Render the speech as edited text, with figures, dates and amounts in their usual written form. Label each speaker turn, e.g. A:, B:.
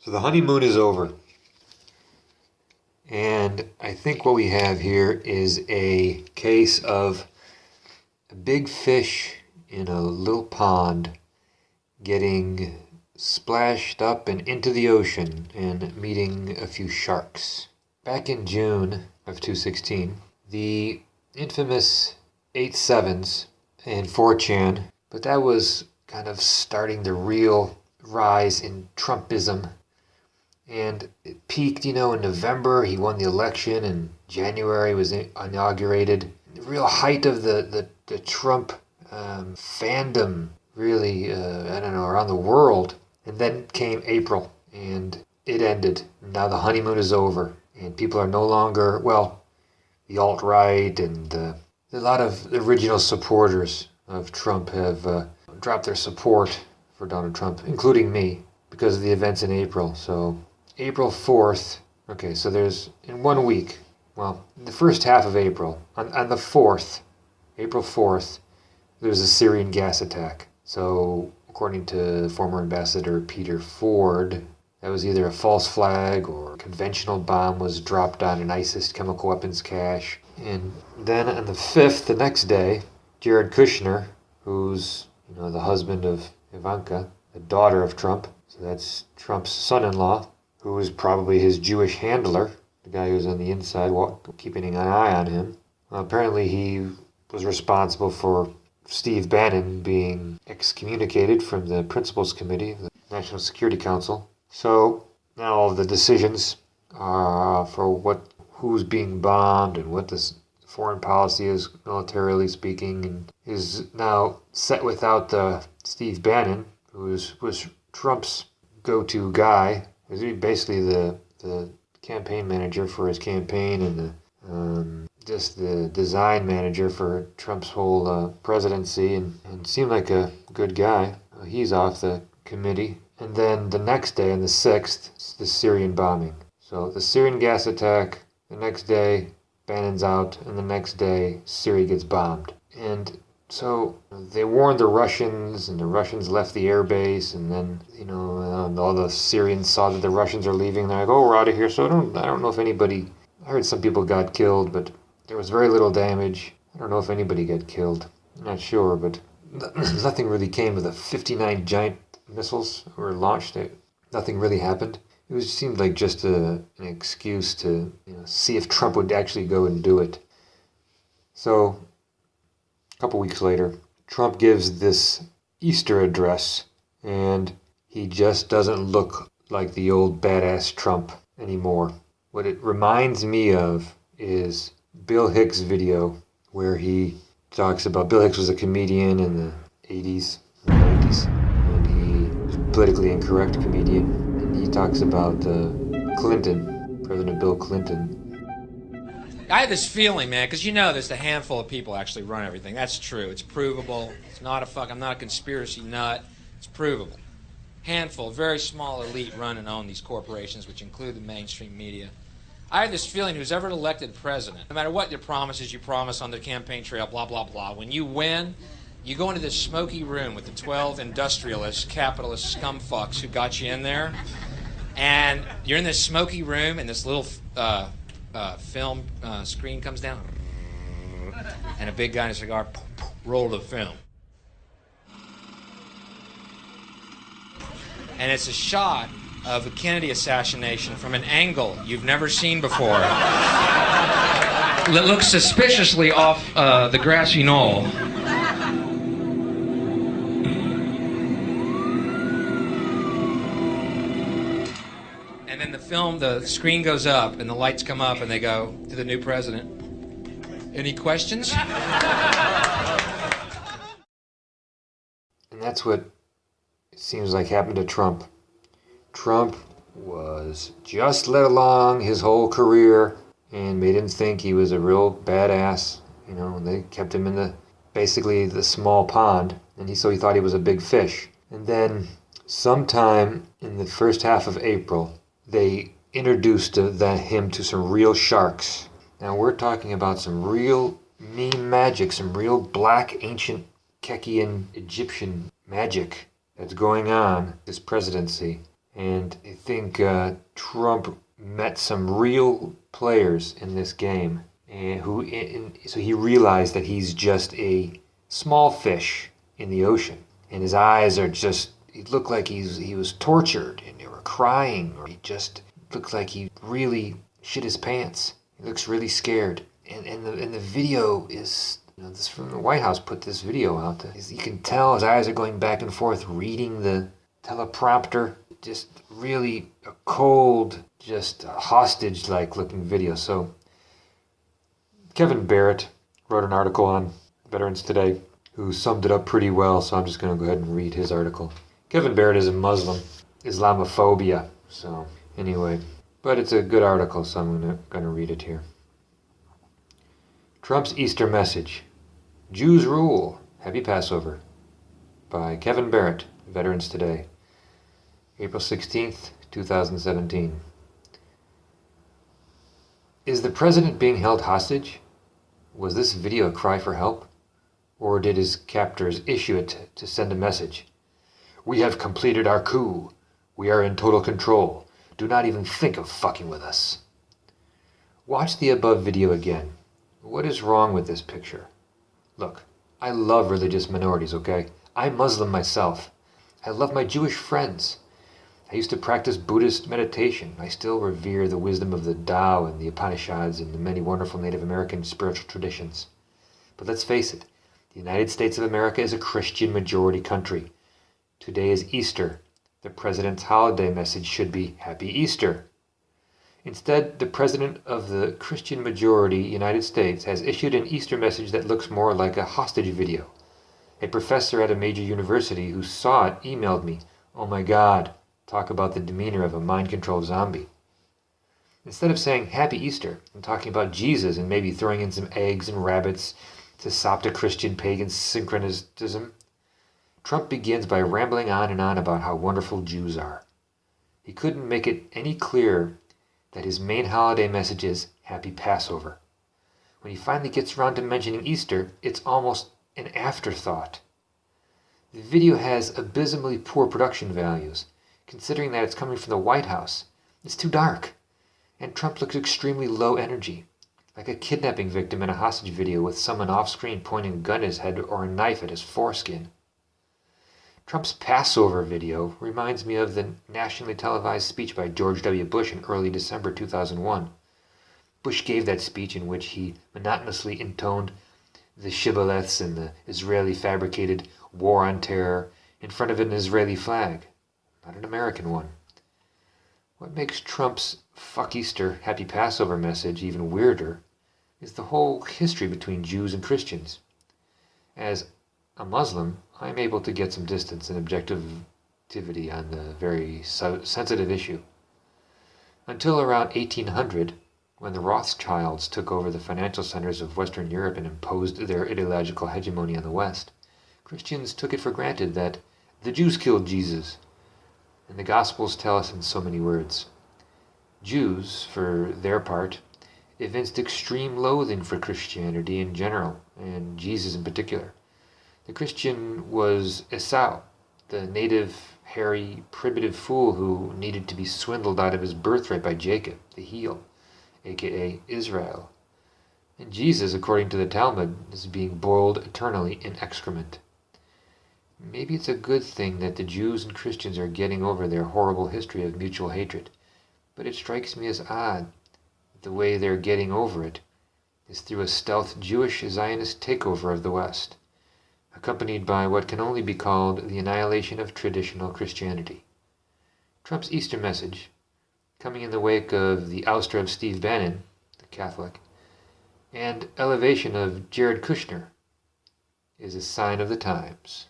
A: So the honeymoon is over. And I think what we have here is a case of a big fish in a little pond getting splashed up and into the ocean and meeting a few sharks. Back in June of 2016, the infamous 8/7s and 4chan, but that was kind of starting the real rise in Trumpism. And it peaked, in November. He won the election, and January was inaugurated. The real height of the Trump fandom, really, around the world. And then came April, and it ended. Now the honeymoon is over, and people are no longer, the alt-right and a lot of original supporters of Trump have dropped their support for Donald Trump, including me, because of the events in April. So April 4th, okay, so there's, in 1 week, the first half of April, on the 4th, April 4th, there was a Syrian gas attack. So, according to former Ambassador Peter Ford, that was either a false flag or a conventional bomb was dropped on an ISIS chemical weapons cache. And then on the 5th, the next day, Jared Kushner, who's, the husband of Ivanka, the daughter of Trump, so that's Trump's son-in-law, who was probably his Jewish handler, the guy who's on the inside, keeping an eye on him. Apparently he was responsible for Steve Bannon being excommunicated from the Principals Committee, the National Security Council. So now all of the decisions for who's being bombed and what this foreign policy is, militarily speaking, and is now set without Steve Bannon, who was Trump's go-to guy. He's basically the campaign manager for his campaign and just the design manager for Trump's whole presidency, and seemed like a good guy. He's off the committee. And then the next day, on the 6th, it's the Syrian bombing. So the Syrian gas attack, the next day, Bannon's out, and the next day, Syria gets bombed. And so they warned the Russians, and the Russians left the airbase, and then, all the Syrians saw that the Russians are leaving. They're like, oh, we're out of here. So I don't know if anybody, I heard some people got killed, but there was very little damage. I don't know if anybody got killed. I'm not sure, but nothing really came of the 59 giant missiles were launched. Nothing really happened. It seemed like just an excuse to see if Trump would actually go and do it. So a couple weeks later, Trump gives this Easter address, and he just doesn't look like the old badass Trump anymore. What it reminds me of is Bill Hicks' video where he talks about, Bill Hicks was a comedian in the 80s, the 90s, and he was a politically incorrect comedian, and he talks about Clinton, President Bill Clinton.
B: I have this feeling, man, because there's a handful of people actually run everything. That's true. It's provable. It's not I'm not a conspiracy nut. It's provable. Handful, very small elite run and own these corporations, which include the mainstream media. I have this feeling who's ever elected president, no matter what your promises you promise on the campaign trail, blah, blah, blah, when you win, you go into this smoky room with the 12 industrialist, capitalist scumfucks who got you in there, and you're in this smoky room, and this little film screen comes down, and a big guy in a cigar, roll the film. And it's a shot of a Kennedy assassination from an angle you've never seen before. It looks suspiciously off the grassy knoll. And then the screen goes up and the lights come up and they go to the new president. Any questions?
A: And that's what it seems like happened to Trump. Trump was just led along his whole career and made him think he was a real badass. They kept him in basically the small pond, and so he thought he was a big fish. And then sometime in the first half of April, they introduced him to some real sharks. Now we're talking about some real meme magic, some real black ancient Kekian Egyptian magic that's going on this presidency. And I think Trump met some real players in this game, and so he realized that he's just a small fish in the ocean, and his eyes are just. He looked like he was tortured, and they were crying, or he just looked like he really shit his pants. He looks really scared, and the video is. This from the White House put this video out. You can tell his eyes are going back and forth, reading the teleprompter. Just really a cold, just hostage-like looking video. So Kevin Barrett wrote an article on Veterans Today who summed it up pretty well, so I'm just going to go ahead and read his article. Kevin Barrett is a Muslim. Islamophobia. So anyway, but it's a good article, so I'm going to read it here. Trump's Easter message. Jews rule. Happy Passover. By Kevin Barrett, Veterans Today. April 16th, 2017. Is the president being held hostage? Was this video a cry for help? Or did his captors issue it to send a message? We have completed our coup. We are in total control. Do not even think of fucking with us. Watch the above video again. What is wrong with this picture? Look, I love religious minorities, okay? I'm Muslim myself. I love my Jewish friends. I used to practice Buddhist meditation. I still revere the wisdom of the Tao and the Upanishads and the many wonderful Native American spiritual traditions. But let's face it, the United States of America is a Christian majority country. Today is Easter. The president's holiday message should be Happy Easter. Instead, the president of the Christian majority United States has issued an Easter message that looks more like a hostage video. A professor at a major university who saw it emailed me, "Oh my God, talk about the demeanor of a mind-controlled zombie." Instead of saying Happy Easter and talking about Jesus and maybe throwing in some eggs and rabbits to sop to Christian pagan syncretism, Trump begins by rambling on and on about how wonderful Jews are. He couldn't make it any clearer that his main holiday message is Happy Passover. When he finally gets around to mentioning Easter, it's almost an afterthought. The video has abysmally poor production values, considering that it's coming from the White House. It's too dark, and Trump looks extremely low energy, like a kidnapping victim in a hostage video with someone off-screen pointing a gun at his head or a knife at his foreskin. Trump's Passover video reminds me of the nationally televised speech by George W. Bush in early December 2001. Bush gave that speech in which he monotonously intoned the shibboleths and the Israeli-fabricated war on terror in front of an Israeli flag, not an American one. What makes Trump's Fuck Easter, Happy Passover message even weirder is the whole history between Jews and Christians. As a Muslim, I'm able to get some distance and objectivity on the very sensitive issue. Until around 1800, when the Rothschilds took over the financial centers of Western Europe and imposed their ideological hegemony on the West, Christians took it for granted that the Jews killed Jesus, and the Gospels tell us in so many words. Jews, for their part, evinced extreme loathing for Christianity in general, and Jesus in particular. The Christian was Esau, the native, hairy, primitive fool who needed to be swindled out of his birthright by Jacob, the heel, aka Israel. And Jesus, according to the Talmud, is being boiled eternally in excrement. Maybe it's a good thing that the Jews and Christians are getting over their horrible history of mutual hatred, but it strikes me as odd that the way they're getting over it is through a stealth Jewish Zionist takeover of the West, accompanied by what can only be called the annihilation of traditional Christianity. Trump's Easter message, coming in the wake of the ouster of Steve Bannon, the Catholic, and elevation of Jared Kushner, is a sign of the times.